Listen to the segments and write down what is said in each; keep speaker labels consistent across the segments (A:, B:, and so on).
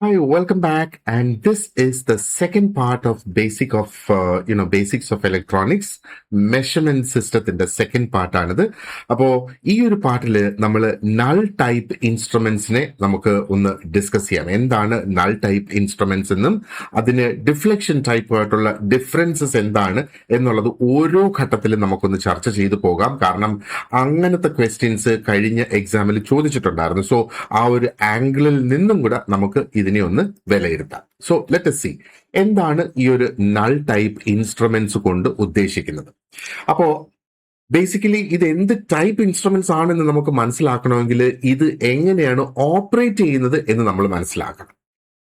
A: Hi, welcome back. And this is the second part of basics of electronics measurement സിസ്റ്റത്തിന്റെ second പാർട്ടാണിത്. അപ്പോ ഈ ഒരു പാർട്ടിൽ നമ്മൾ നൾ ടൈപ്പ് ഇൻസ്ട്രുമെന്റ്സിനെ നമുക്ക് ഒന്ന് ഡിസ്കസ് ചെയ്യാം. എന്താണ് നൾ ടൈപ്പ് ഇൻസ്ട്രുമെന്റ്സ് എന്നും അതിന് ഡിഫ്ലക്ഷൻ ടൈപ്പ് ആയിട്ടുള്ള ഡിഫറൻസസ് എന്താണ് എന്നുള്ളത് ഓരോ ഘട്ടത്തിലും നമുക്കൊന്ന് ചർച്ച ചെയ്തു പോകാം. കാരണം അങ്ങനത്തെ ക്വസ്റ്റ്യൻസ് കഴിഞ്ഞ എക്സാമിൽ ചോദിച്ചിട്ടുണ്ടായിരുന്നു. സോ ആ ഒരു ആംഗിളിൽ നിന്നും കൂടെ നമുക്ക് ഇതിനെ ഒന്ന് വിലയിരുത്താം. സോ ലെറ്റ് us see എന്താണ് ഈ ഒരു നൾ ടൈപ്പ് ഇൻസ്ട്രുമെന്റ്സ് കൊണ്ട് ഉദ്ദേശിക്കുന്നത്. അപ്പോ ബേസിക്കലി ഇത് എന്ത് ടൈപ്പ് ഇൻസ്ട്രുമെന്റ്സ് ആണെന്ന് നമുക്ക് മനസ്സിലാക്കണമെങ്കിൽ ഇത് എങ്ങനെയാണ് ഓപ്പറേറ്റ് ചെയ്യുന്നത് എന്ന് നമ്മൾ മനസ്സിലാക്കണം.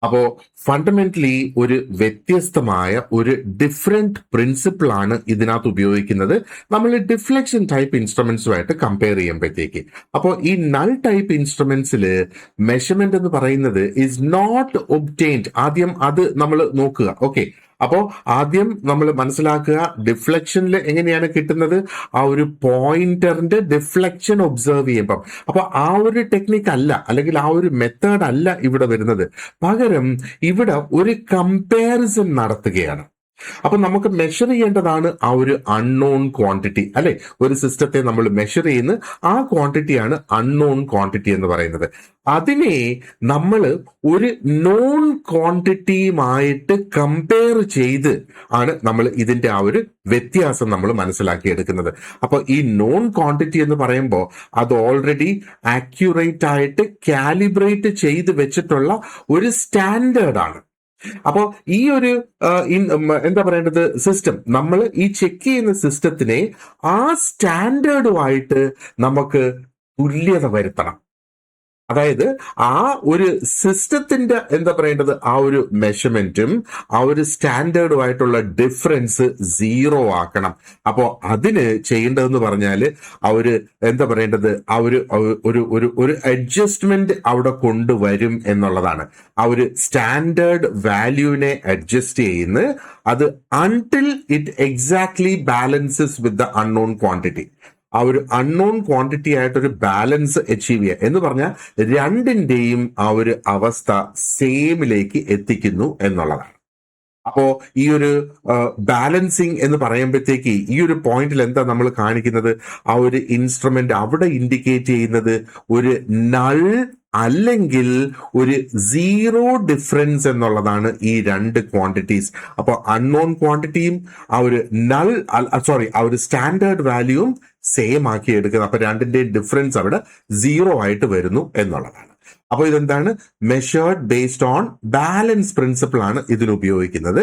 A: അപ്പോ ഫണ്ടമെന്റലി ഒരു വ്യത്യസ്തമായ ഒരു ഡിഫറെന്റ് പ്രിൻസിപ്പിൾ ആണ് ഇതിനകത്ത് ഉപയോഗിക്കുന്നത് നമ്മൾ ഡിഫ്ലക്ഷൻ ടൈപ്പ് ഇൻസ്ട്രുമെന്റ്സുമായിട്ട് കമ്പയർ ചെയ്യുമ്പോഴത്തേക്ക്. അപ്പോൾ ഈ നൾ ടൈപ്പ് ഇൻസ്ട്രുമെന്റ്സിൽ മെഷർമെന്റ് എന്ന് പറയുന്നത് ഇസ് നോട്ട് ഒബ്റ്റെയിൻഡ്. ആദ്യം അത് നമ്മൾ നോക്കുക. ഓക്കെ, അപ്പോ ആദ്യം നമ്മൾ മനസ്സിലാക്കുക ഡിഫ്ലക്ഷനിൽ എങ്ങനെയാണ് കിട്ടുന്നത്, ആ ഒരു പോയിന്ററിന്റെ ഡിഫ്ലക്ഷൻ ഒബ്സർവ് ചെയ്യുമ്പം. അപ്പൊ ആ ഒരു ടെക്നിക്ക് അല്ല, അല്ലെങ്കിൽ ആ ഒരു മെത്തേഡ് അല്ല ഇവിടെ വരുന്നത്. പകരം ഇവിടെ ഒരു കമ്പാരിസൺ നടത്തുകയാണ്. അപ്പൊ നമുക്ക് മെഷർ ചെയ്യേണ്ടതാണ് ആ ഒരു അൺനോൺ ക്വാണ്ടിറ്റി, അല്ലെ? ഒരു സിസ്റ്റത്തെ നമ്മൾ മെഷർ ചെയ്യുന്ന ആ ക്വാണ്ടിറ്റിയാണ് അൺനോൺ ക്വാണ്ടിറ്റി എന്ന് പറയുന്നത്. അതിനെ നമ്മൾ ഒരു നോൺ ക്വാണ്ടിറ്റിയുമായിട്ട് കമ്പയർ ചെയ്ത് ആണ് നമ്മൾ ഇതിന്റെ ആ ഒരു വ്യത്യാസം നമ്മൾ മനസ്സിലാക്കിയെടുക്കുന്നത്. അപ്പൊ ഈ നോൺ ക്വാണ്ടിറ്റി എന്ന് പറയുമ്പോൾ അത് ഓൾറെഡി ആക്യുറേറ്റ് ആയിട്ട് കാലിബ്രേറ്റ് ചെയ്ത് വെച്ചിട്ടുള്ള ഒരു സ്റ്റാൻഡേർഡ് ആണ്. അപ്പോ ഈ ഒരു എന്താ പറയേണ്ടത് സിസ്റ്റം, നമ്മൾ ഈ ചെക്ക് ചെയ്യുന്ന സിസ്റ്റത്തിനെ ആ സ്റ്റാൻഡേർഡുമായിട്ട് നമുക്ക് തുല്യത വരുത്തണം. അതായത് ആ ഒരു സിസ്റ്റത്തിന്റെ എന്താ പറയേണ്ടത് ആ ഒരു മെഷർമെന്റും ആ ഒരു സ്റ്റാൻഡേർഡുമായിട്ടുള്ള ഡിഫറൻസ് സീറോ ആക്കണം. അപ്പോ അതിന് ചെയ്യേണ്ടതെന്ന് പറഞ്ഞാൽ ആ ഒരു എന്താ പറയേണ്ടത് ആ ഒരു അഡ്ജസ്റ്റ്മെന്റ് അവിടെ കൊണ്ടുവരും എന്നുള്ളതാണ്. ആ ഒരു സ്റ്റാൻഡേർഡ് വാല്യൂവിനെ അഡ്ജസ്റ്റ് ചെയ്യുന്ന അത് until it exactly balances with the unknown quantity. ആ ഒരു അൺനോൺ ക്വാണ്ടിറ്റി ആയിട്ടൊരു ബാലൻസ് അച്ചീവ് ചെയ്യുക എന്ന് പറഞ്ഞാൽ രണ്ടിന്റെയും ആ ഒരു അവസ്ഥ സെയിമിലേക്ക് എത്തിക്കുന്നു എന്നുള്ളതാണ്. അപ്പോ ഈ ഒരു ബാലൻസിങ് എന്ന് പറയുമ്പോഴത്തേക്ക് ഈ ഒരു പോയിന്റിൽ എന്താ നമ്മൾ കാണിക്കുന്നത്, ആ ഒരു ഇൻസ്ട്രുമെന്റ് അവിടെ ഇൻഡിക്കേറ്റ് ചെയ്യുന്നത് ഒരു നൾ അല്ലെങ്കിൽ ഒരു സീറോ ഡിഫറൻസ് എന്നുള്ളതാണ് ഈ രണ്ട് ക്വാണ്ടിറ്റീസ്. അപ്പോൾ അൺനോൺ ക്വാണ്ടിറ്റിയും ആ ഒരു ആ ഒരു സ്റ്റാൻഡേർഡ് വാല്യൂവും സെയിം ആക്കി എടുക്കുന്നത്. അപ്പൊ രണ്ടിന്റെ ഡിഫറൻസ് അവിടെ സീറോ ആയിട്ട് വരുന്നു എന്നുള്ളതാണ്. അപ്പോൾ ഇതെന്താണ്, measured based on balance principle ആണ് ഇതിന് ഉപയോഗിക്കുന്നത്.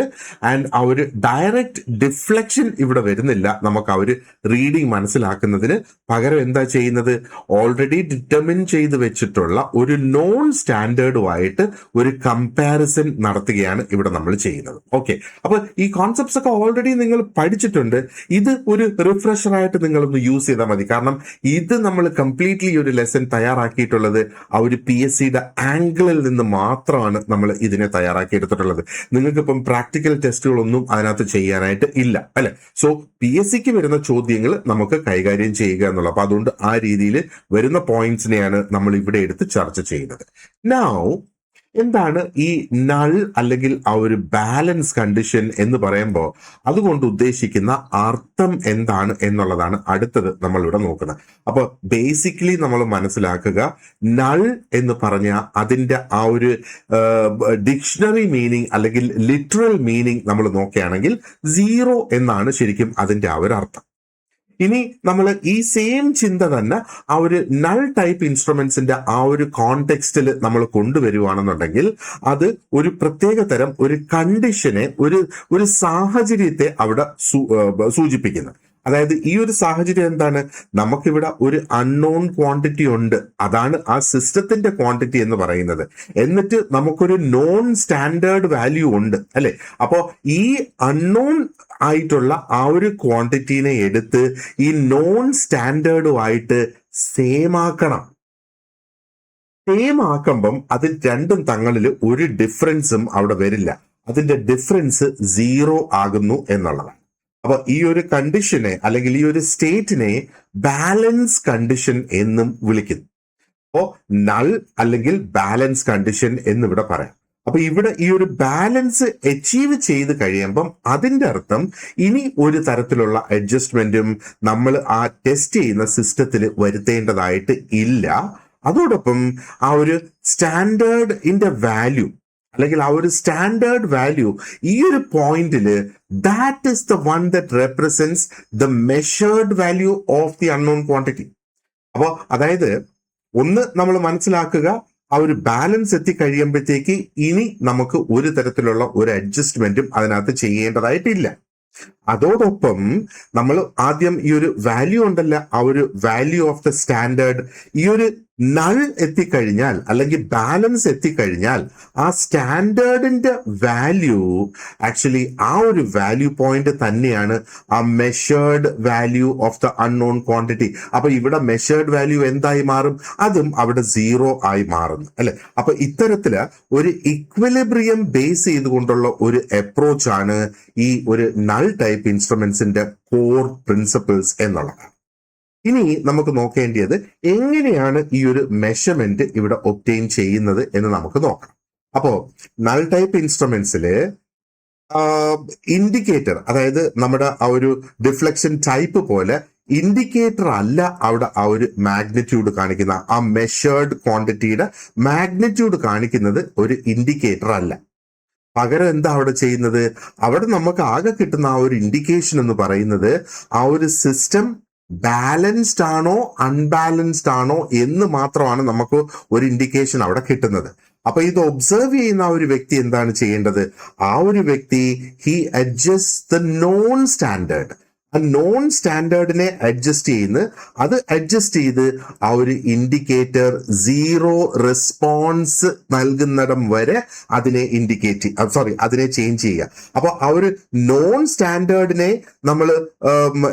A: ആൻഡ് ആ ഒരു ഡയറക്റ്റ് ഡിഫ്ലക്ഷൻ ഇവിടെ വരുന്നില്ല. നമുക്ക് ആ ഒരു റീഡിങ് മനസ്സിലാക്കുന്നതിന് പകരം എന്താ ചെയ്യുന്നത്, ഓൾറെഡി ഡിറ്റർമിൻ ചെയ്ത് വെച്ചിട്ടുള്ള ഒരു നോൺ സ്റ്റാൻഡേർഡുമായിട്ട് ഒരു കമ്പാരിസൺ നടത്തുകയാണ് ഇവിടെ നമ്മൾ ചെയ്യുന്നത്. ഓക്കെ, അപ്പൊ ഈ കോൺസെപ്റ്റ്സ് ഒക്കെ ഓൾറെഡി നിങ്ങൾ പഠിച്ചിട്ടുണ്ട്. ഇത് ഒരു റിഫ്രഷർ ആയിട്ട് നിങ്ങളൊന്ന് യൂസ് ചെയ്താൽ മതി. കാരണം ഇത് നമ്മൾ കംപ്ലീറ്റ്ലി ഒരു ലെസൺ തയ്യാറാക്കിയിട്ടുള്ളത് ആ ഒരു PSCയുടെ ആംഗിളിൽ നിന്ന് മാത്രമാണ് നമ്മൾ ഇതിനെ തയ്യാറാക്കി എടുത്തിട്ടുള്ളത്. നിങ്ങൾക്കിപ്പം പ്രാക്ടിക്കൽ ടെസ്റ്റുകളൊന്നും അതിനകത്ത് ചെയ്യാനായിട്ട് ഇല്ല, അല്ലെ? സോ PSCക്ക് വരുന്ന ചോദ്യങ്ങൾ നമുക്ക് കൈകാര്യം ചെയ്യുക എന്നുള്ളത്. അപ്പൊ അതുകൊണ്ട് ആ രീതിയിൽ വരുന്ന പോയിന്റ്സിനെയാണ് നമ്മൾ ഇവിടെ എടുത്ത് ചർച്ച ചെയ്യുന്നത്. നൗ എന്താണ് ഈ നൾ അല്ലെങ്കിൽ ആ ഒരു ബാലൻസ് കണ്ടീഷൻ എന്ന് പറയുമ്പോൾ അതുകൊണ്ട് ഉദ്ദേശിക്കുന്ന അർത്ഥം എന്താണ് എന്നുള്ളതാണ് അടുത്തത് നമ്മൾ ഇവിടെ നോക്കുന്നത്. അപ്പൊ ബേസിക്കലി നമ്മൾ മനസ്സിലാക്കുക, നൾ എന്ന് പറഞ്ഞ അതിന്റെ ആ ഒരു ഡിക്ഷണറി മീനിങ് അല്ലെങ്കിൽ ലിറ്ററൽ മീനിങ് നമ്മൾ നോക്കുകയാണെങ്കിൽ സീറോ എന്നാണ് ശരിക്കും അതിന്റെ ആ ഒരു അർത്ഥം. ഇനി നമ്മൾ ഈ സെയിം ചിന്ത തന്നെ ആ ഒരു നൾ ടൈപ്പ് ഇൻസ്ട്രുമെന്റ്സിന്റെ ആ ഒരു കോണ്ടെക്സ്റ്റിൽ നമ്മൾ കൊണ്ടുവരുവാണെന്നുണ്ടെങ്കിൽ അത് ഒരു പ്രത്യേക തരം ഒരു കണ്ടീഷനെ ഒരു സാഹചര്യത്തെ അവിടെ സൂചിപ്പിക്കുന്നു. അതായത് ഈ ഒരു സാഹചര്യം എന്താണ്, നമുക്കിവിടെ ഒരു അൺനോൺ ക്വാണ്ടിറ്റി ഉണ്ട്, അതാണ് ആ സിസ്റ്റത്തിന്റെ ക്വാണ്ടിറ്റി എന്ന് പറയുന്നത്. എന്നിട്ട് നമുക്കൊരു നോൺ സ്റ്റാൻഡേർഡ് വാല്യൂ ഉണ്ട്, അല്ലെ? അപ്പോ ഈ അൺനോൺ ആയിട്ടുള്ള ആ ഒരു ക്വാണ്ടിറ്റീനെ എടുത്ത് ഈ നോൺ സ്റ്റാൻഡേർഡുമായിട്ട് സെയിം ആക്കണം. സെയിം ആക്കുമ്പം അതിൽ രണ്ടും തങ്ങളിൽ ഒരു ഡിഫറൻസും അവിടെ വരില്ല. അതിന്റെ ഡിഫറൻസ് സീറോ ആകുന്നു എന്നുള്ളതാണ്. അപ്പൊ ഈ ഒരു കണ്ടീഷനെ അല്ലെങ്കിൽ ഈ ഒരു സ്റ്റേറ്റിനെ ബാലൻസ് കണ്ടീഷൻ എന്നും വിളിക്കുന്നു. അപ്പോ നൾ അല്ലെങ്കിൽ ബാലൻസ് കണ്ടീഷൻ എന്നിവിടെ പറയാം. അപ്പൊ ഇവിടെ ഈ ഒരു ബാലൻസ് അച്ചീവ് ചെയ്ത് കഴിയുമ്പം അതിന്റെ അർത്ഥം ഇനി ഒരു തരത്തിലുള്ള അഡ്ജസ്റ്റ്മെന്റും നമ്മൾ ആ ടെസ്റ്റ് ചെയ്യുന്ന സിസ്റ്റത്തിൽ വരുത്തേണ്ടതായിട്ട് ഇല്ല. അതോടൊപ്പം ആ ഒരു സ്റ്റാൻഡേർഡിന്റെ വാല്യൂ അല്ലെങ്കിൽ ആ ഒരു സ്റ്റാൻഡേർഡ് വാല്യൂ ഈ ഒരു പോയിന്റില് that is the one that represents the measured value of the unknown quantity. അപ്പോൾ അതായത് ഒന്ന് നമ്മൾ മനസ്സിലാക്കുക, ആ ഒരു ബാലൻസ് എത്തിക്കഴിയുമ്പോഴത്തേക്ക് ഇനി നമുക്ക് ഒരു തരത്തിലുള്ള ഒരു അഡ്ജസ്റ്റ്മെന്റും അതിനകത്ത് ചെയ്യേണ്ടതായിട്ടില്ല. അതോടൊപ്പം നമ്മൾ ആദ്യം ഈ ഒരു വാല്യൂ ഉണ്ടല്ല, ആ ഒരു വാല്യൂ ഓഫ് ദ സ്റ്റാൻഡേർഡ്, ഈ ഒരു നൾ എത്തിക്കഴിഞ്ഞാൽ അല്ലെങ്കിൽ ബാലൻസ് എത്തിക്കഴിഞ്ഞാൽ ആ സ്റ്റാൻഡേർഡിന്റെ വാല്യൂ ആക്ച്വലി ആ ഒരു വാല്യൂ പോയിന്റ് തന്നെയാണ് ആ measured value of the unknown quantity. അപ്പൊ ഇവിടെ മെഷേർഡ് വാല്യൂ എന്തായി മാറും? അതും അവിടെ 0 ആയി മാറുന്നു അല്ലെ. അപ്പൊ ഇത്തരത്തില് ഒരു ഇക്വിലിബ്രിയം ബേസ് ചെയ്തുകൊണ്ടുള്ള ഒരു അപ്രോച്ച് ആണ് ഈ ഒരു നൾ ടൈപ്പ് ഇൻസ്ട്രുമെന്റ്സിന്റെ കോർ പ്രിൻസിപ്പിൾസ് എന്നുള്ളതാണ്. ഇനി നമുക്ക് നോക്കേണ്ടത് എങ്ങനെയാണ് ഈ ഒരു മെഷർമെന്റ് ഇവിടെ ഒബ്റ്റെയിൻ ചെയ്യുന്നത് എന്ന് നമുക്ക് നോക്കാം. അപ്പോ നൾ ടൈപ്പ് ഇൻസ്ട്രുമെന്റ്സില് ഇൻഡിക്കേറ്റർ, അതായത് നമ്മുടെ ആ ഒരു ഡിഫ്ലക്ഷൻ ടൈപ്പ് പോലെ ഇൻഡിക്കേറ്റർ അല്ല അവിടെ ആ ഒരു മാഗ്നിറ്റ്യൂഡ് കാണിക്കുന്ന, ആ മെഷേർഡ് ക്വാണ്ടിറ്റിയുടെ മാഗ്നിറ്റ്യൂഡ് കാണിക്കുന്നത് ഒരു ഇൻഡിക്കേറ്റർ അല്ല. പകരം എന്താ അവിടെ ചെയ്യുന്നത്? അവിടെ നമുക്ക് ആകെ കിട്ടുന്ന ആ ഒരു ഇൻഡിക്കേഷൻ എന്ന് പറയുന്നത് ആ ഒരു സിസ്റ്റം ബാലൻസ്ഡ് ആണോ അൺബാലൻസ്ഡ് ആണോ എന്ന് മാത്രമാണ് നമുക്ക് ഒരു ഇൻഡിക്കേഷൻ അവിടെ കിട്ടുന്നത്. അപ്പൊ ഇത് ഒബ്സർവ് ചെയ്യുന്ന ആ ഒരു വ്യക്തി എന്താണ് ചെയ്യേണ്ടത്? ആ ഒരു വ്യക്തി he adjust the non standard, ആ നോൺ സ്റ്റാൻഡേർഡിനെ അഡ്ജസ്റ്റ് ചെയ്യുന്ന, അത് അഡ്ജസ്റ്റ് ചെയ്ത് ആ ഒരു ഇൻഡിക്കേറ്റർ 0 റെസ്പോൺസ് നൽകുന്നിടം വരെ അതിനെ അതിനെ ചേഞ്ച് ചെയ്യുക. അപ്പൊ ആ ഒരു നോൺ സ്റ്റാൻഡേർഡിനെ നമ്മൾ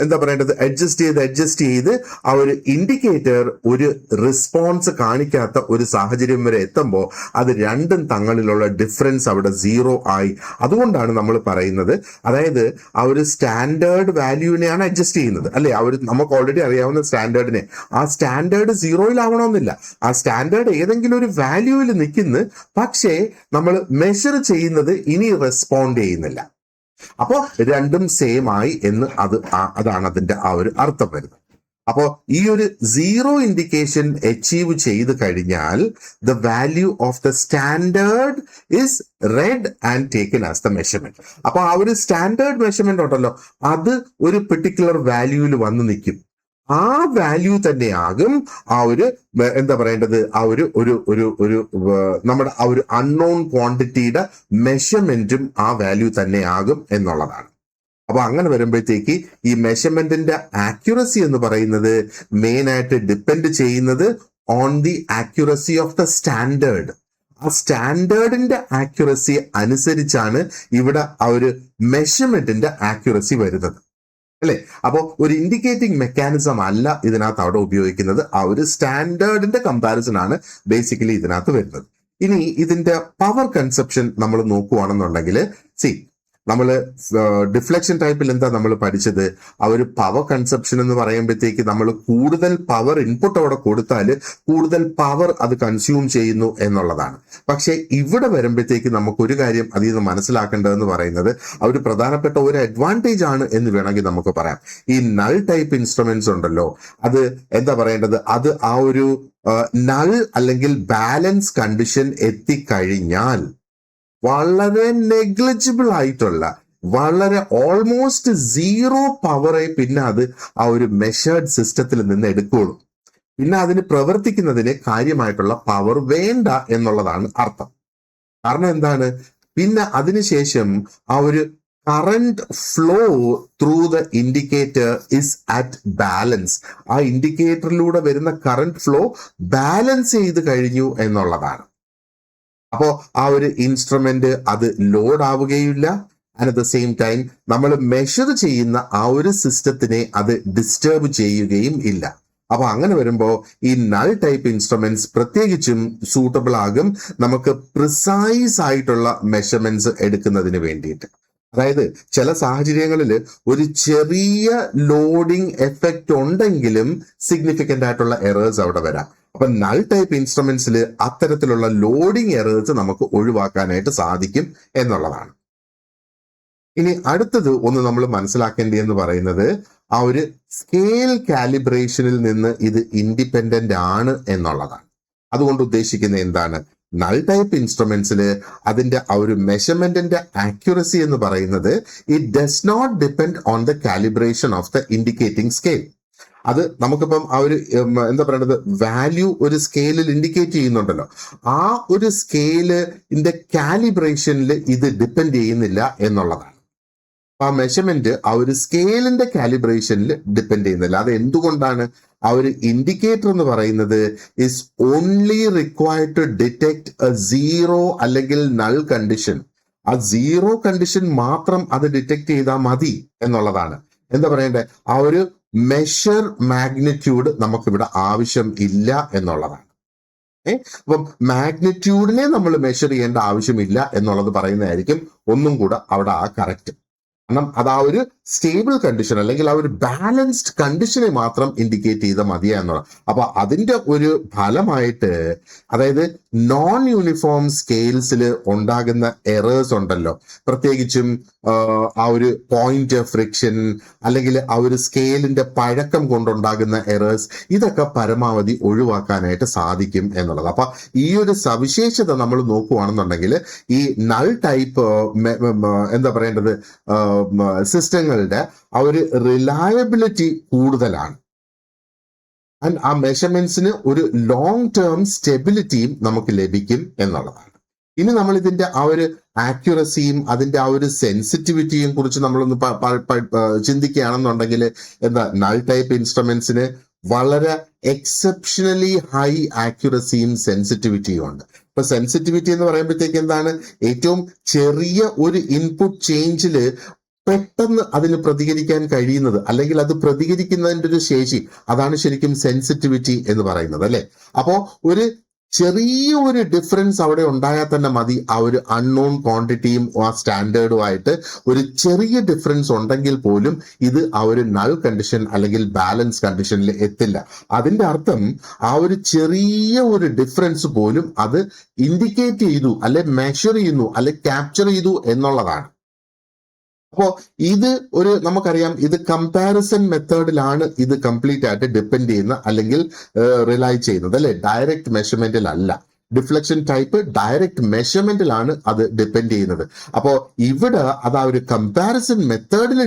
A: എന്താ പറയേണ്ടത്, അഡ്ജസ്റ്റ് ചെയ്ത് ആ ഒരു ഇൻഡിക്കേറ്റർ ഒരു റെസ്പോൺസ് കാണിക്കാത്ത ഒരു സാഹചര്യം വരെ എത്തുമ്പോൾ അത് രണ്ടും തങ്ങളിലുള്ള ഡിഫറൻസ് അവിടെ 0 ആയി. അതുകൊണ്ടാണ് നമ്മൾ പറയുന്നത്, അതായത് ആ ഒരു സ്റ്റാൻഡേർഡ് വാല്യൂവിനെയാണ് അഡ്ജസ്റ്റ് ചെയ്യുന്നത് അല്ലെ. ആ ഒരു നമുക്ക് ഓൾറെഡി അറിയാവുന്ന സ്റ്റാൻഡേർഡിനെ, ആ സ്റ്റാൻഡേർഡ് 0-ൽ ആ സ്റ്റാൻഡേർഡ് ഏതെങ്കിലും ഒരു വാല്യൂവിൽ നിൽക്കുന്നു, പക്ഷേ നമ്മൾ മെഷർ ചെയ്യുന്നത് ഇനി റെസ്പോണ്ട് ചെയ്യുന്നില്ല. അപ്പോൾ രണ്ടും സെയിം ആയി എന്ന് അതാണ് അതിന്റെ ആ ഒരു അർത്ഥം വരുന്നത്. അപ്പോ ഈ ഒരു 0 ഇൻഡിക്കേഷൻ അച്ചീവ് ചെയ്ത് കഴിഞ്ഞാൽ the value of the standard is red and taken as the measurement. അപ്പൊ ആ ഒരു സ്റ്റാൻഡേർഡ് മെഷർമെന്റ് ഉണ്ടല്ലോ, അത് ഒരു പെർട്ടിക്കുലർ വാല്യൂവിൽ വന്ന് നിൽക്കും. ആ വാല്യൂ തന്നെയാകും ആ ഒരു എന്താ പറയേണ്ടത്, ആ ഒരു നമ്മുടെ ആ ഒരു അൺനോൺ ക്വാണ്ടിറ്റിയുടെ മെഷർമെന്റും ആ വാല്യൂ തന്നെയാകും എന്നുള്ളതാണ്. അപ്പൊ അങ്ങനെ വരുമ്പോഴത്തേക്ക് ഈ മെഷർമെന്റിന്റെ ആക്യുറസി എന്ന് പറയുന്നത് മെയിൻ ആയിട്ട് ഡിപ്പെൻഡ് ചെയ്യുന്നത് on the accuracy of the standard. ആ സ്റ്റാൻഡേർഡിന്റെ ആക്യുറസി അനുസരിച്ചാണ് ഇവിടെ ആ ഒരു മെഷർമെന്റിന്റെ ആക്യുറസി വരുന്നത് അല്ലെ. അപ്പോ ഒരു ഇൻഡിക്കേറ്റിംഗ് മെക്കാനിസം അല്ല ഇതിനകത്ത് അവിടെ ഉപയോഗിക്കുന്നത്, ആ ഒരു സ്റ്റാൻഡേർഡിന്റെ കമ്പാരിസൺ ആണ് ബേസിക്കലി ഇതിനകത്ത് വരുന്നത്. ഇനി ഇതിന്റെ പവർ കൺസെപ്ഷൻ നമ്മൾ നോക്കുവാണെന്നുണ്ടെങ്കിൽ നമ്മൾ ഡിഫ്ലക്ഷൻ ടൈപ്പിൽ എന്താ നമ്മൾ പഠിച്ചത്? ആ ഒരു പവർ കൺസെപ്ഷൻ എന്ന് പറയുമ്പോഴത്തേക്ക് നമ്മൾ കൂടുതൽ പവർ ഇൻപുട്ട് അവിടെ കൊടുത്താൽ കൂടുതൽ പവർ അത് കൺസ്യൂം ചെയ്യുന്നു എന്നുള്ളതാണ്. പക്ഷെ ഇവിടെ വരുമ്പോഴത്തേക്ക് നമുക്കൊരു കാര്യം അതിൽ നിന്ന് മനസ്സിലാക്കേണ്ടതെന്ന് പറയുന്നത് ആ ഒരു പ്രധാനപ്പെട്ട ഒരു അഡ്വാൻറ്റേജ് ആണ് എന്ന് വേണമെങ്കിൽ നമുക്ക് പറയാം. ഈ നൾ ടൈപ്പ് ഇൻസ്ട്രുമെന്റ്സ് ഉണ്ടല്ലോ, അത് എന്താ പറയേണ്ടത്, അത് ആ ഒരു നൾ അല്ലെങ്കിൽ ബാലൻസ് കണ്ടീഷൻ എത്തിക്കഴിഞ്ഞാൽ വളരെ നെഗ്ലിജിബിൾ ആയിട്ടുള്ള, വളരെ ഓൾമോസ്റ്റ് 0 പവറെ പിന്നെ അത് ആ ഒരു മെഷേർഡ് സിസ്റ്റത്തിൽ നിന്ന് എടുക്കുള്ളൂ. പിന്നെ അതിന് പ്രവർത്തിക്കുന്നതിന് കാര്യമായിട്ടുള്ള പവർ വേണ്ട എന്നുള്ളതാണ് അർത്ഥം. കാരണം എന്താണ്, പിന്നെ അതിനുശേഷം ആ ഒരു current flow through the indicator is at balance. ആ ഇൻഡിക്കേറ്ററിലൂടെ വരുന്ന കറന്റ് ഫ്ലോ ബാലൻസ് ചെയ്ത് കഴിഞ്ഞു എന്നുള്ളതാണ്. അപ്പോ ആ ഒരു ഇൻസ്ട്രുമെന്റ് അത് ലോഡ് ആവുകയില്ല. And at the same time നമ്മൾ മെഷർ ചെയ്യുന്ന ആ ഒരു സിസ്റ്റത്തിനെ അത് ഡിസ്റ്റർബ് ചെയ്യുകയും ഇല്ല. അപ്പൊ അങ്ങനെ വരുമ്പോൾ ഈ നൾ ടൈപ്പ് ഇൻസ്ട്രുമെന്റ്സ് പ്രത്യേകിച്ചും സൂട്ടബിൾ ആകും നമുക്ക് പ്രിസൈസ് ആയിട്ടുള്ള മെഷർമെന്റ്സ് എടുക്കുന്നതിന് വേണ്ടിയിട്ട്. അതായത് ചില സാഹചര്യങ്ങളിൽ ഒരു ചെറിയ ലോഡിംഗ് എഫക്റ്റ് ഉണ്ടെങ്കിലും സിഗ്നിഫിക്കന്റ് ആയിട്ടുള്ള എറേഴ്സ് അവിടെ വരാം. അപ്പൊ നൾ ടൈപ്പ് ഇൻസ്ട്രുമെന്റ്സിൽ അത്തരത്തിലുള്ള ലോഡിംഗ് എറേഴ്സ് നമുക്ക് ഒഴിവാക്കാനായിട്ട് സാധിക്കും എന്നുള്ളതാണ്. ഇനി അടുത്തത് ഒന്ന് നമ്മൾ മനസ്സിലാക്കേണ്ടതെന്ന് പറയുന്നത് ആ ഒരു സ്കെയിൽ കാലിബ്രേഷനിൽ നിന്ന് ഇത് ഇൻഡിപെൻഡന്റ് ആണ് എന്നുള്ളതാണ്. അതുകൊണ്ട് ഉദ്ദേശിക്കുന്നത് എന്താണ്? നൾ ടൈപ്പ് ഇൻസ്ട്രുമെന്റ്സിൽ അതിന്റെ ആ ഒരു മെഷർമെന്റിന്റെ ആക്യുറസി എന്ന് പറയുന്നത് it does not depend on the calibration of the indicating scale. അത് നമുക്കിപ്പം ആ ഒരു എന്താ പറയുന്നത് വാല്യൂ ഒരു സ്കെയിലിൽ ഇൻഡിക്കേറ്റ് ചെയ്യുന്നുണ്ടല്ലോ, ആ ഒരു സ്കെയിലിന്റെ കാലിബ്രേഷനിൽ ഇത് ഡിപ്പെൻഡ് ചെയ്യുന്നില്ല എന്നുള്ളതാണ്. ആ മെഷർമെന്റ് ആ ഒരു സ്കെയിലിന്റെ കാലിബ്രേഷനിൽ ഡിപ്പെൻഡ് ചെയ്യുന്നില്ല. അത് എന്തുകൊണ്ടാണ്? ആ ഒരു ഇൻഡിക്കേറ്റർ എന്ന് പറയുന്നത് is only required to detect a zero അല്ലെങ്കിൽ നൾ കണ്ടീഷൻ. ആ സീറോ കണ്ടീഷൻ മാത്രം അത് ഡിറ്റക്ട് ചെയ്താൽ മതി എന്നുള്ളതാണ്. എന്താ പറയണ്ടേ? ആ ഒരു മെഷർ മാഗ്നിറ്റ്യൂഡ് നമുക്കിവിടെ ആവശ്യം ഇല്ല എന്നുള്ളതാണ്. അപ്പം മാഗ്നിറ്റ്യൂഡിനെ നമ്മൾ മെഷർ ചെയ്യേണ്ട ആവശ്യമില്ല എന്നുള്ളത് പറയുന്നതായിരിക്കും ഒന്നും കൂടെ അവിടെ ആ കറക്റ്റ്. കാരണം അത് ആ ഒരു സ്റ്റേബിൾ കണ്ടീഷൻ അല്ലെങ്കിൽ ആ ഒരു ബാലൻസ്ഡ് കണ്ടീഷനെ മാത്രം ഇൻഡിക്കേറ്റ് ചെയ്താൽ മതിയാ എന്നുള്ളത്. അപ്പൊ അതിന്റെ ഒരു ഫലമായിട്ട്, അതായത് നോൺ യൂണിഫോം സ്കെയിൽസിൽ ഉണ്ടാകുന്ന എറേഴ്സ് ഉണ്ടല്ലോ, പ്രത്യേകിച്ചും ആ ഒരു പോയിന്റ് ഫ്രിക്ഷൻ അല്ലെങ്കിൽ ആ ഒരു സ്കെയിലിന്റെ പഴക്കം കൊണ്ടുണ്ടാകുന്ന എറേഴ്സ്, ഇതൊക്കെ പരമാവധി ഒഴിവാക്കാനായിട്ട് സാധിക്കും എന്നുള്ളത്. അപ്പൊ ഈ ഒരു സവിശേഷത നമ്മൾ നോക്കുകയാണെന്നുണ്ടെങ്കിൽ ഈ നൾ ടൈപ്പ് എന്താ പറയേണ്ടത് സിസ്റ്റങ്ങളുടെ ആ ഒരു റിലയബിലിറ്റി കൂടുതലാണ്. ആൻഡ് ആ മെഷർമെന്റ്സിന് ഒരു ലോങ് ടേം സ്റ്റെബിലിറ്റിയും നമുക്ക് ലഭിക്കും എന്നുള്ളതാണ്. ഇനി നമ്മൾ ഇതിന്റെ ആ ഒരു ആക്യുറസിയും അതിന്റെ ആ ഒരു സെൻസിറ്റിവിറ്റിയും കുറിച്ച് നമ്മളൊന്ന് ചിന്തിക്കുകയാണെന്നുണ്ടെങ്കിൽ എന്താ, നൾ ടൈപ്പ് ഇൻസ്ട്രുമെന്റ്സിന് വളരെ എക്സെപ്ഷണലി ഹൈ ആക്യുറസിയും സെൻസിറ്റിവിറ്റിയും ഉണ്ട്. ഇപ്പൊ സെൻസിറ്റിവിറ്റി എന്ന് പറയുമ്പോഴത്തേക്ക് എന്താണ്? ഏറ്റവും ചെറിയ ഒരു ഇൻപുട്ട് ചേഞ്ചില് പെട്ടെന്ന് അതിന് പ്രതികരിക്കാൻ കഴിയുന്നത്, അല്ലെങ്കിൽ അത് പ്രതികരിക്കുന്നതിന്റെ ഒരു ശേഷി, അതാണ് ശരിക്കും സെൻസിറ്റിവിറ്റി എന്ന് പറയുന്നത്, അല്ലെ? അപ്പോ ഒരു ചെറിയ ഒരു ഡിഫറൻസ് അവിടെ ഉണ്ടായാൽ തന്നെ മതി ആ ഒരു അൺനോൺ ക്വാണ്ടിറ്റിയും ആ സ്റ്റാൻഡേർഡുമായിട്ട് ഒരു ചെറിയ ഡിഫറൻസ് ഉണ്ടെങ്കിൽ പോലും ഇത് ആ ഒരു നൾ കണ്ടീഷൻ അല്ലെങ്കിൽ ബാലൻസ് കണ്ടീഷനിൽ എത്തില്ല. അതിന്റെ അർത്ഥം ആ ഒരു ചെറിയ ഒരു ഡിഫറൻസ് പോലും അത് ഇൻഡിക്കേറ്റ് ചെയ്തു, അല്ലെ മെഷർ ചെയ്യുന്നു, അല്ലെ ക്യാപ്ചർ ചെയ്തു എന്നുള്ളതാണ്. അപ്പോ ഇത് ഒരു നമുക്കറിയാം, ഇത് കമ്പാരിസൺ മെത്തേഡിലാണ് ഇത് കംപ്ലീറ്റ് ആയിട്ട് ഡിപ്പെൻഡ് ചെയ്യുന്ന അല്ലെങ്കിൽ റിലൈ ചെയ്യുന്നത്, അല്ലെ? ഡയറക്റ്റ് മെഷർമെന്റിലല്ല. ഡിഫ്ലക്ഷൻ ടൈപ്പ് ഡയറക്റ്റ് മെഷർമെന്റിലാണ് അത് ഡിപ്പെൻഡ് ചെയ്യുന്നത്. അപ്പോ ഇവിടെ അത് ആ ഒരു കമ്പാരിസൺ മെത്തേഡിൽ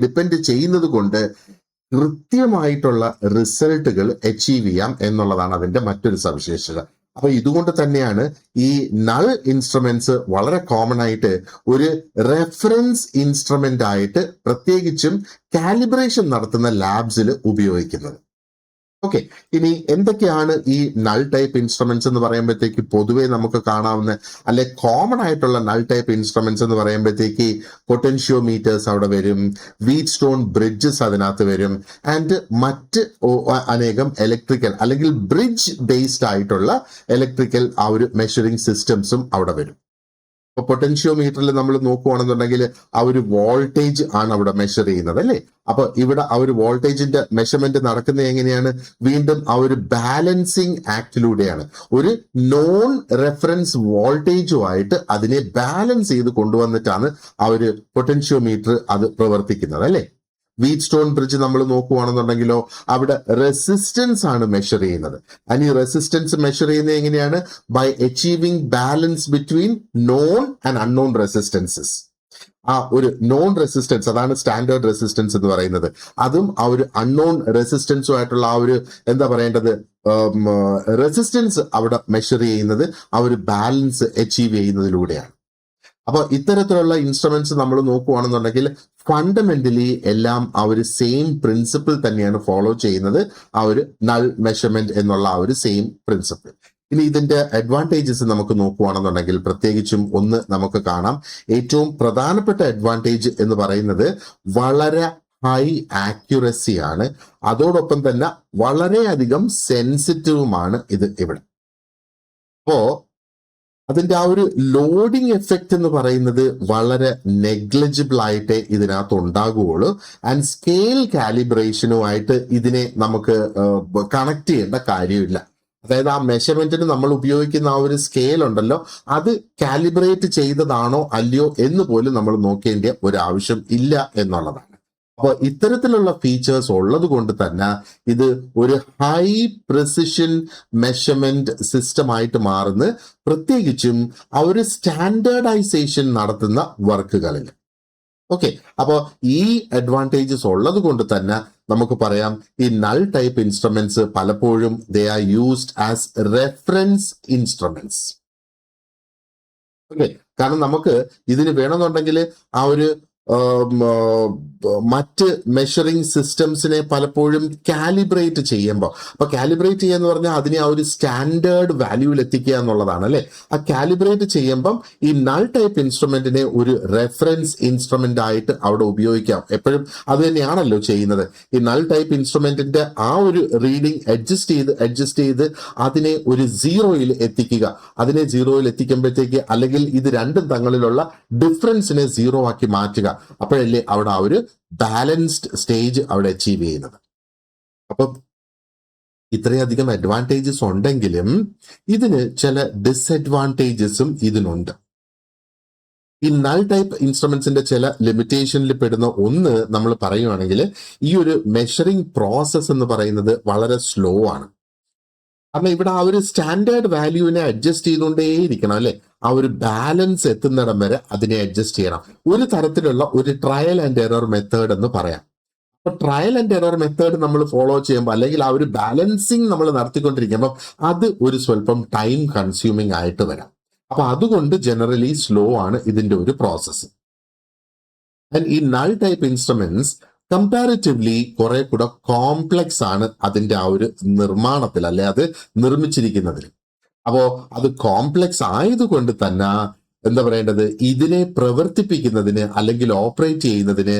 A: ഡിപ്പെൻഡ് ചെയ്യുന്നത് കൊണ്ട് കൃത്യമായിട്ടുള്ള റിസൾട്ടുകൾ അച്ചീവ് ചെയ്യാം എന്നുള്ളതാണ് അതിന്റെ മറ്റൊരു സവിശേഷത. അപ്പൊ ഇതുകൊണ്ട് തന്നെയാണ് ഈ നൾ ഇൻസ്ട്രുമെന്റ്സ് വളരെ കോമൺ ആയിട്ട് ഒരു റെഫറൻസ് ഇൻസ്ട്രുമെന്റ് ആയിട്ട് പ്രത്യേകിച്ചും കാലിബ്രേഷൻ നടത്തുന്ന ലാബ്സിൽ ഉപയോഗിക്കുന്നത്. ഓക്കെ, ഇനി എന്തൊക്കെയാണ് ഈ നൾ ടൈപ്പ് ഇൻസ്ട്രുമെന്റ്സ് എന്ന് പറയുമ്പോഴത്തേക്ക് പൊതുവെ നമുക്ക് കാണാവുന്ന അല്ലെ കോമൺ ആയിട്ടുള്ള നൾ ടൈപ്പ് ഇൻസ്ട്രുമെന്റ്സ് എന്ന് പറയുമ്പോഴത്തേക്ക് പൊട്ടൻഷ്യോമീറ്റേഴ്സ് അവിടെ വരും, വീറ്റ് സ്റ്റോൺ ബ്രിഡ്ജസ് അതിനകത്ത് വരും, ആൻഡ് മറ്റ് അനേകം ഇലക്ട്രിക്കൽ അല്ലെങ്കിൽ ബ്രിഡ്ജ് ബേസ്ഡ് ആയിട്ടുള്ള ഇലക്ട്രിക്കൽ ആ ഒരു മെഷറിംഗ് സിസ്റ്റംസും അവിടെ വരും. ഇപ്പൊ പൊട്ടൻഷ്യോമീറ്ററിൽ നമ്മൾ നോക്കുകയാണെന്നുണ്ടെങ്കിൽ ആ ഒരു വോൾട്ടേജ് ആണ് അവിടെ മെഷർ ചെയ്യുന്നത്, അല്ലേ? അപ്പൊ ഇവിടെ ആ ഒരു വോൾട്ടേജിന്റെ മെഷർമെന്റ് നടക്കുന്നത് എങ്ങനെയാണ്? വീണ്ടും ആ ഒരു ബാലൻസിങ് ആക്ടിലൂടെയാണ്. ഒരു നോൺ റെഫറൻസ് വോൾട്ടേജുമായിട്ട് അതിനെ ബാലൻസ് ചെയ്ത് കൊണ്ടുവന്നിട്ടാണ് ആ ഒരു പൊട്ടൻഷ്യോമീറ്റർ അത് പ്രവർത്തിക്കുന്നത്, അല്ലേ? വീറ്റ് സ്റ്റോൺ ബ്രിഡ്ജ് നമ്മൾ നോക്കുകയാണെന്നുണ്ടെങ്കിലോ അവിടെ റെസിസ്റ്റൻസ് ആണ് മെഷർ ചെയ്യുന്നത്. ആൻഡ് ഈ റെസിസ്റ്റൻസ് മെഷർ ചെയ്യുന്നത് എങ്ങനെയാണ്? By achieving balance between known and unknown resistances. ആ ഒരു നോൺ റെസിസ്റ്റൻസ്, അതാണ് സ്റ്റാൻഡേർഡ് റെസിസ്റ്റൻസ് എന്ന് പറയുന്നത്. അതും ആ ഒരു അൺനോൺ റെസിസ്റ്റൻസുമായിട്ടുള്ള ആ ഒരു എന്താ പറയേണ്ടത് റെസിസ്റ്റൻസ് അവിടെ മെഷർ ചെയ്യുന്നത് ആ ഒരു ബാലൻസ് അച്ചീവ് ചെയ്യുന്നതിലൂടെയാണ്. അപ്പൊ ഇത്തരത്തിലുള്ള ഇൻസ്ട്രുമെന്റ്സ് നമ്മൾ നോക്കുകയാണെന്നുണ്ടെങ്കിൽ ഫണ്ടമെന്റലി എല്ലാം ആ ഒരു സെയിം പ്രിൻസിപ്പിൾ തന്നെയാണ് ഫോളോ ചെയ്യുന്നത്, ആ ഒരു നൾ മെഷർമെന്റ് എന്നുള്ള ആ ഒരു സെയിം പ്രിൻസിപ്പിൾ. ഇനി ഇതിന്റെ അഡ്വാൻറ്റേജസ് നമുക്ക് നോക്കുകയാണെന്നുണ്ടെങ്കിൽ പ്രത്യേകിച്ചും ഒന്ന് നമുക്ക് കാണാം. ഏറ്റവും പ്രധാനപ്പെട്ട അഡ്വാൻറ്റേജ് എന്ന് പറയുന്നത് വളരെ ഹൈ ആക്യുറസി ആണ്. അതോടൊപ്പം തന്നെ വളരെയധികം സെൻസിറ്റീവുമാണ് ഇത് ഇവിടെ. അപ്പോ അതിന്റെ ആ ഒരു ലോഡിംഗ് എഫക്റ്റ് എന്ന് പറയുന്നത് വളരെ നെഗ്ലിജിബിൾ ആയിട്ടേ ഇതിനകത്ത് ഉണ്ടാകുകയുള്ളൂ. ആൻഡ് സ്കെയിൽ കാലിബ്രേഷനുമായിട്ട് ഇതിനെ നമുക്ക് കണക്ട് ചെയ്യേണ്ട കാര്യമില്ല. അതായത് ആ മെഷർമെന്റിന് നമ്മൾ ഉപയോഗിക്കുന്ന ആ ഒരു സ്കെയിൽ ഉണ്ടല്ലോ, അത് കാലിബ്രേറ്റ് ചെയ്തതാണോ അല്ലയോ എന്ന് പോലും നമ്മൾ നോക്കേണ്ട ഒരു ആവശ്യം ഇല്ല എന്നുള്ളതാണ്. അപ്പോൾ ഇത്തരത്തിലുള്ള ഫീച്ചേഴ്സ് ഉള്ളത് കൊണ്ട് തന്നെ ഇത് ഒരു ഹൈ പ്രിസിഷൻ മെഷർമെന്റ് സിസ്റ്റമായിട്ട് മാറുന്ന, പ്രത്യേകിച്ചും ആ ഒരു സ്റ്റാൻഡേർഡൈസേഷൻ നടത്തുന്ന വർക്കുകളിൽ. ഓക്കെ, അപ്പോൾ ഈ അഡ്വാൻറ്റേജസ് ഉള്ളത് കൊണ്ട് തന്നെ നമുക്ക് പറയാം ഈ നൾ ടൈപ്പ് ഇൻസ്ട്രുമെന്റ്സ് പലപ്പോഴും they are used as reference instruments. Okay, കാരണം നമുക്ക് ഇതിന് വേണമെന്നുണ്ടെങ്കിൽ ആ ഒരു മറ്റ് മെഷറിംഗ് സിസ്റ്റംസിനെ പലപ്പോഴും കാലിബ്രേറ്റ് ചെയ്യുമ്പോൾ, അപ്പൊ കാലിബ്രേറ്റ് ചെയ്യുക എന്ന് പറഞ്ഞാൽ അതിനെ ആ ഒരു സ്റ്റാൻഡേർഡ് വാല്യൂവിൽ എത്തിക്കുക എന്നുള്ളതാണ് അല്ലെ. ആ കാലിബ്രേറ്റ് ചെയ്യുമ്പം ഈ നൾ ടൈപ്പ് ഇൻസ്ട്രുമെന്റിനെ ഒരു റെഫറൻസ് ഇൻസ്ട്രുമെന്റ് ആയിട്ട് അവിടെ ഉപയോഗിക്കാം. എപ്പോഴും അത് തന്നെയാണല്ലോ ചെയ്യുന്നത്. ഈ നൾ ടൈപ്പ് ഇൻസ്ട്രുമെന്റിന്റെ ആ ഒരു റീഡിംഗ് അഡ്ജസ്റ്റ് ചെയ്ത് അതിനെ ഒരു സീറോയിൽ എത്തിക്കുക. അതിനെ സീറോയിൽ എത്തിക്കുമ്പോഴത്തേക്ക്, അല്ലെങ്കിൽ ഇത് രണ്ടും തങ്ങളിലുള്ള ഡിഫറൻസിനെ സീറോ ആക്കി മാറ്റുക. അപ്പോഴല്ലേ അവിടെ ആ ഒരു ബാലൻസ്ഡ് സ്റ്റേജ് അവിടെ അച്ചീവ് ചെയ്യുന്നത്. അപ്പം ഇത്രയധികം അഡ്വാൻറ്റേജസ് ഉണ്ടെങ്കിലും ഇതിന് ചില ഡിസ്അഡ്വാൻറ്റേജസും ഇതിനുണ്ട്. ഈ നൾ ടൈപ്പ് ഇൻസ്ട്രുമെന്റ്സിന്റെ ചില ലിമിറ്റേഷനിൽ പെടുന്ന ഒന്ന് നമ്മൾ പറയുവാണെങ്കിൽ, ഈ ഒരു മെഷറിംഗ് പ്രോസസ് എന്ന് പറയുന്നത് വളരെ സ്ലോ ആണ്. കാരണം ഇവിടെ ആ ഒരു സ്റ്റാൻഡേർഡ് വാല്യൂവിനെ അഡ്ജസ്റ്റ് ചെയ്തുകൊണ്ടേയിരിക്കണം അല്ലെ. ആ ഒരു ബാലൻസ് എത്തുന്നിടം വരെ അതിനെ അഡ്ജസ്റ്റ് ചെയ്യണം. ഒരു തരത്തിലുള്ള ഒരു ട്രയൽ ആൻഡ് എറർ മെത്തേഡ് എന്ന് പറയാം. അപ്പൊ ട്രയൽ ആൻഡ് എറർ മെത്തേഡ് നമ്മൾ ഫോളോ ചെയ്യുമ്പോൾ, അല്ലെങ്കിൽ ആ ഒരു ബാലൻസിങ് നമ്മൾ നടത്തിക്കൊണ്ടിരിക്കുമ്പോൾ അത് ഒരു സ്വല്പം ടൈം കൺസ്യൂമിങ് ആയിട്ട് വരാം. അപ്പൊ അതുകൊണ്ട് ജനറലി സ്ലോ ആണ് ഇതിന്റെ ഒരു പ്രോസസ്സ്. ആൻഡ് ഈ നൾ ടൈപ്പ് ഇൻസ്ട്രുമെന്റ്സ് കമ്പാരിറ്റീവ്ലി കുറെ കൂടെ കോംപ്ലക്സ് ആണ് അതിന്റെ ആ ഒരു നിർമ്മാണത്തിൽ, അല്ലെ അത് നിർമ്മിച്ചിരിക്കുന്നതിൽ. അപ്പോ അത് കോംപ്ലക്സ് ആയതുകൊണ്ട് തന്നെ എന്താ പറയേണ്ടത്, ഇതിനെ പ്രവർത്തിപ്പിക്കുന്നതിന് അല്ലെങ്കിൽ ഓപ്പറേറ്റ് ചെയ്യുന്നതിന്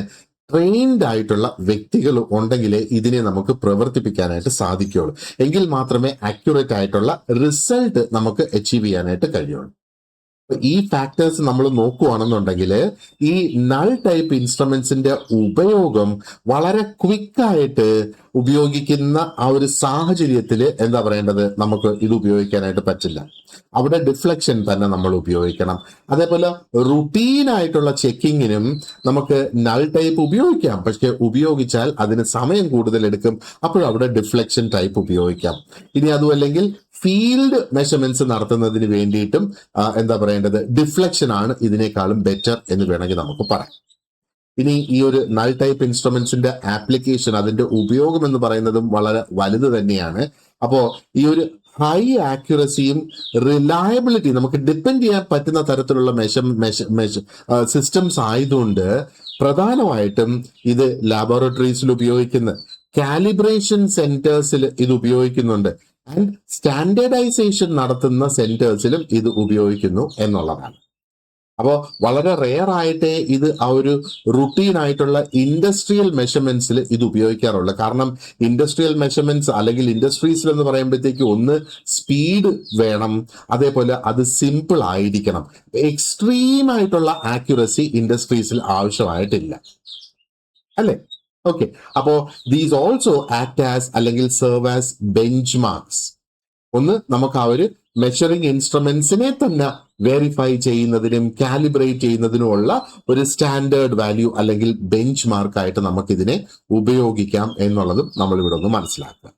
A: ട്രെയിൻഡ് ആയിട്ടുള്ള വ്യക്തികൾ ഉണ്ടെങ്കിലേ ഇതിനെ നമുക്ക് പ്രവർത്തിപ്പിക്കാനായിട്ട് സാധിക്കുകയുള്ളൂ. എങ്കിൽ മാത്രമേ അക്യുറേറ്റ് ആയിട്ടുള്ള റിസൾട്ട് നമുക്ക് അച്ചീവ് ചെയ്യാനായിട്ട് കഴിയുള്ളൂ. ഈ ഫാക്ടേഴ്സ് നമ്മൾ നോക്കുകയാണെന്നുണ്ടെങ്കിൽ ഈ നൾ ടൈപ്പ് ഇൻസ്ട്രുമെന്റ്സിന്റെ ഉപയോഗം വളരെ ക്വിക്കായിട്ട് ഉപയോഗിക്കുന്ന ആ ഒരു സാഹചര്യത്തിൽ എന്താ പറയേണ്ടത്, നമുക്ക് ഇത് ഉപയോഗിക്കാനായിട്ട് പറ്റില്ല. അവിടെ ഡിഫ്ലക്ഷൻ തന്നെ നമ്മൾ ഉപയോഗിക്കണം. അതേപോലെ റുട്ടീൻ ആയിട്ടുള്ള ചെക്കിങ്ങിനും നമുക്ക് നൾ ടൈപ്പ് ഉപയോഗിക്കാം, പക്ഷെ ഉപയോഗിച്ചാൽ അതിന് സമയം കൂടുതൽ എടുക്കും. അപ്പോഴവിടെ ഡിഫ്ലക്ഷൻ ടൈപ്പ് ഉപയോഗിക്കാം. ഇനി അതുമല്ലെങ്കിൽ ഫീൽഡ് മെഷർമെന്റ്സ് നടത്തുന്നതിന് വേണ്ടിയിട്ടും എന്താ പറയേണ്ടത്, ഡിഫ്ലക്ഷൻ ആണ് ഇതിനേക്കാളും ബെറ്റർ എന്ന് വേണമെങ്കിൽ നമുക്ക് പറയാം. ഇനി ഈ ഒരു നൾ ടൈപ്പ് ഇൻസ്ട്രുമെന്റ്സിന്റെ ആപ്ലിക്കേഷൻ, അതിന്റെ ഉപയോഗം എന്ന് പറയുന്നതും വളരെ വലുത് തന്നെയാണ്. അപ്പോ ഈ ഒരു ഹൈ ആക്യുറസിയും റിലയബിലിറ്റി നമുക്ക് ഡിപ്പെൻഡ് ചെയ്യാൻ പറ്റുന്ന തരത്തിലുള്ള സിസ്റ്റംസ് ആയതുകൊണ്ട് പ്രധാനമായിട്ടും ഇത് ലാബോറട്ടറീസിൽ ഉപയോഗിക്കുന്ന, കാലിബ്രേഷൻ സെന്റേഴ്സിൽ ഇത് ഉപയോഗിക്കുന്നുണ്ട്, ആൻഡ് സ്റ്റാൻഡേർഡൈസേഷൻ നടത്തുന്ന സെന്റേഴ്സിലും ഇത് ഉപയോഗിക്കുന്നു എന്നുള്ളതാണ്. അപ്പോൾ വളരെ റെയർ ആയിട്ടേ ഇത് ആ ഒരു റുട്ടീൻ ആയിട്ടുള്ള ഇൻഡസ്ട്രിയൽ മെഷർമെന്റ്സിൽ ഇത് ഉപയോഗിക്കാറുള്ളൂ. കാരണം ഇൻഡസ്ട്രിയൽ മെഷർമെന്റ്സ് അല്ലെങ്കിൽ ഇൻഡസ്ട്രീസിൽ എന്ന് പറയുമ്പോഴത്തേക്ക് ഒന്ന് സ്പീഡ് വേണം, അതേപോലെ അത് സിമ്പിൾ ആയിരിക്കണം. എക്സ്ട്രീം ആയിട്ടുള്ള ആക്യുറസി ഇൻഡസ്ട്രീസിൽ ആവശ്യമായിട്ടില്ല അല്ലേ. ഓക്കെ, അപ്പോ ദീസ് ഓൾസോ ആക്ട് ആസ് അല്ലെങ്കിൽ സെർവ് ആസ് ബെഞ്ച് മാർക്സ്. ഒന്ന് നമുക്ക് ആ ഒരു മെഷറിംഗ് ഇൻസ്ട്രുമെന്റ്സിനെ തന്നെ വെരിഫൈ ചെയ്യുന്നതിനും കാലിബ്രേറ്റ് ചെയ്യുന്നതിനുമുള്ള ഒരു സ്റ്റാൻഡേർഡ് വാല്യൂ അല്ലെങ്കിൽ ബെഞ്ച് മാർക്കായിട്ട് നമുക്കിതിനെ ഉപയോഗിക്കാം എന്നുള്ളതും നമ്മൾ ഇവിടെ ഒന്ന് മനസ്സിലാക്കുക.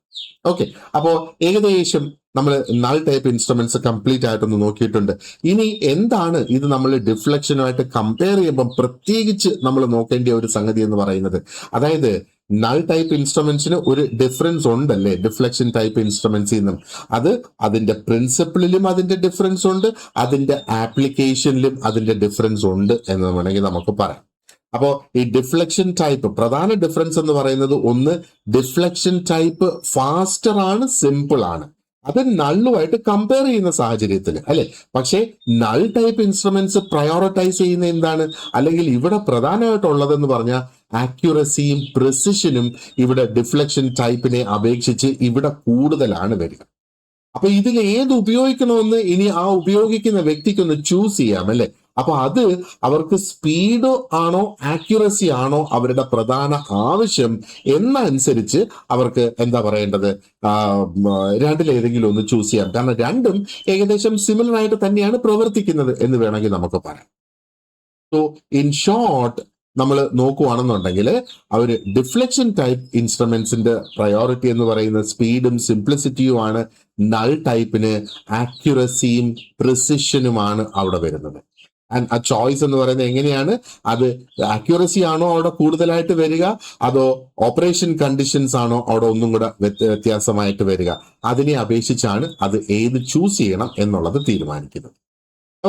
A: ഓക്കെ, അപ്പോ ഏകദേശം നമ്മൾ നൾ ടൈപ്പ് ഇൻസ്ട്രുമെന്റ്സ് കംപ്ലീറ്റ് ആയിട്ടൊന്ന് നോക്കിയിട്ടുണ്ട്. ഇനി എന്താണ് ഇത് നമ്മൾ ഡിഫ്ലക്ഷനുമായിട്ട് കമ്പയർ ചെയ്യുമ്പോൾ പ്രത്യേകിച്ച് നമ്മൾ നോക്കേണ്ട ഒരു സംഗതി എന്ന് പറയുന്നത്, അതായത് നൾ ടൈപ്പ് ഇൻസ്ട്രുമെന്റ്സിന് ഒരു ഡിഫറൻസ് ഉണ്ടല്ലേ ഡിഫ്ലക്ഷൻ ടൈപ്പ് ഇൻസ്ട്രുമെന്റ്സിൽ നിന്നും. അത് അതിന്റെ പ്രിൻസിപ്പിളിലും അതിന്റെ ഡിഫറൻസ് ഉണ്ട്, അതിന്റെ ആപ്ലിക്കേഷനിലും അതിന്റെ ഡിഫറൻസ് ഉണ്ട് എന്ന് വേണമെങ്കിൽ നമുക്ക് പറയാം. അപ്പോ ഈ ഡിഫ്ലക്ഷൻ ടൈപ്പ് പ്രധാന ഡിഫറൻസ് എന്ന് പറയുന്നത്, ഒന്ന് ഡിഫ്ലക്ഷൻ ടൈപ്പ് ഫാസ്റ്റർ ആണ്, സിമ്പിൾ ആണ്. അത് നള്ളുമായിട്ട് കമ്പയർ ചെയ്യുന്ന സാഹചര്യത്തിൽ അല്ലെ. പക്ഷേ നൾ ടൈപ്പ് ഇൻസ്ട്രുമെന്റ്സ് പ്രയോറിറ്റൈസ് ചെയ്യുന്ന എന്താണ്, അല്ലെങ്കിൽ ഇവിടെ പ്രധാനമായിട്ടുള്ളതെന്ന് പറഞ്ഞാൽ ആക്യുറസിയും പ്രിസിഷനും ഇവിടെ ഡിഫ്ലക്ഷൻ ടൈപ്പിനെ അപേക്ഷിച്ച് ഇവിടെ കൂടുതലാണ് വരിക. അപ്പൊ ഇതിൽ ഏത് ഉപയോഗിക്കണമെന്ന് ഇനി ആ ഉപയോഗിക്കുന്ന വ്യക്തിക്കൊന്ന് ചൂസ് ചെയ്യാം അല്ലെ. അപ്പൊ അത് അവർക്ക് സ്പീഡ് ആണോ ആക്യുറസി ആണോ അവരുടെ പ്രധാന ആവശ്യം എന്നനുസരിച്ച് അവർക്ക് എന്താ പറയേണ്ടത്, രണ്ടിലേതെങ്കിലും ഒന്ന് ചൂസ് ചെയ്യാം. കാരണം രണ്ടും ഏകദേശം സിമിലർ ആയിട്ട് തന്നെയാണ് പ്രവർത്തിക്കുന്നത് എന്ന് വേണമെങ്കിൽ നമുക്ക് പറയാം. സോ ഇൻ ഷോർട്ട് നമ്മൾ നോക്കുവാണെന്നുണ്ടെങ്കിൽ അവർ ഡിഫ്ലക്ഷൻ ടൈപ്പ് ഇൻസ്ട്രുമെന്റ്സിന്റെ പ്രയോറിറ്റി എന്ന് പറയുന്നത് സ്പീഡും സിംപ്ലിസിറ്റിയുമാണ്. നൾ ടൈപ്പിന് ആക്യുറസിയും പ്രിസിഷനുമാണ് അവിടെ വരുന്നത്. ആൻഡ് ആ ചോയ്സ് എന്ന് പറയുന്നത് എങ്ങനെയാണ്, അത് ആക്യുറസി ആണോ അവിടെ കൂടുതലായിട്ട് വരിക, അതോ ഓപ്പറേഷൻ കണ്ടീഷൻസ് ആണോ അവിടെ ഒന്നും കൂടെ വ്യത്യാസമായിട്ട് വരിക, അതിനെ അപേക്ഷിച്ചാണ് അത് ഏത് ചൂസ് ചെയ്യണം എന്നുള്ളത് തീരുമാനിക്കുന്നത്.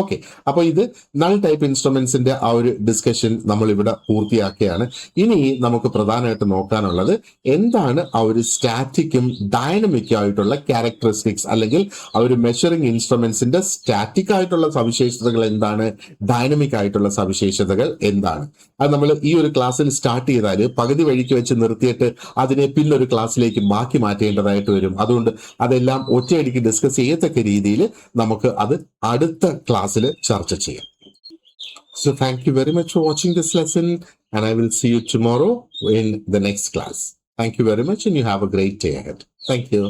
A: ഓക്കെ, അപ്പൊ ഇത് നൾ ടൈപ്പ് ഇൻസ്ട്രുമെന്റ്സിന്റെ ആ ഒരു ഡിസ്കഷൻ നമ്മൾ ഇവിടെ പൂർത്തിയാക്കുകയാണ്. ഇനി നമുക്ക് പ്രധാനമായിട്ട് നോക്കാനുള്ളത് എന്താണ് ആ ഒരു സ്റ്റാറ്റിക്കും ഡൈനമിക്കും ആയിട്ടുള്ള ക്യാരക്ടറിസ്റ്റിക്സ്, അല്ലെങ്കിൽ ആ ഒരു മെഷറിംഗ് ഇൻസ്ട്രുമെന്റ്സിന്റെ സ്റ്റാറ്റിക് ആയിട്ടുള്ള സവിശേഷതകൾ എന്താണ്, ഡൈനമിക് ആയിട്ടുള്ള സവിശേഷതകൾ എന്താണ്. അത് നമ്മൾ ഈ ഒരു ക്ലാസ്സിൽ സ്റ്റാർട്ട് ചെയ്താൽ പകുതി വഴിക്ക് വെച്ച് നിർത്തിയിട്ട് അതിനെ പിന്നൊരു ക്ലാസ്സിലേക്ക് ബാക്കി മാറ്റേണ്ടതായിട്ട് വരും. അതുകൊണ്ട് അതെല്ലാം ഒറ്റയടിക്ക് ഡിസ്കസ് ചെയ്യത്തക്ക രീതിയിൽ നമുക്ക് അത് അടുത്ത ക്ലാസ്സിൽ ചർച്ച ചെയ്യാം. So thank you very much for watching this lesson, and I will see you tomorrow in the next class. Thank you very much, and you have a great day ahead. Thank you.